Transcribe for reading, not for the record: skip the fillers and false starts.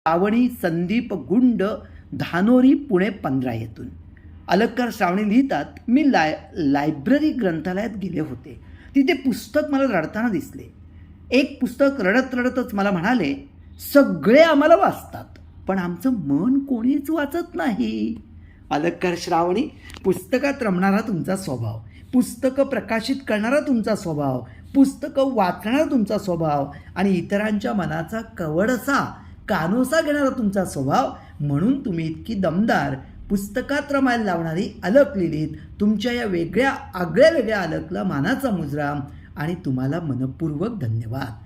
श्रावणी संदीप गुंड, धानोरी, पुणे 15 येथून. अलंकार श्रावणी लिहितात, मी लायब्ररी ग्रंथालयात गेले होते. तिथे पुस्तक मला रडताना दिसले. एक पुस्तक रडत रडतच मला म्हणाले, सगळे आम्हाला वाचतात पण आमचं मन कोणीच वाचत नाही. अलंकार श्रावणी, पुस्तकात रमणारा तुमचा स्वभाव, पुस्तकं प्रकाशित करणारा तुमचा स्वभाव, पुस्तकं वाचणारा तुमचा स्वभाव आणि इतरांच्या मनाचा कवडसा कानोसा घेणारा तुमचा स्वभाव, म्हणून तुम्ही इतकी दमदार पुस्तकात रमायला लावणारी अलक लिहिलीत. तुमच्या या आगळ्या वेगळ्या अलकला मानाचा मुजरा आणि तुम्हाला मनपूर्वक धन्यवाद.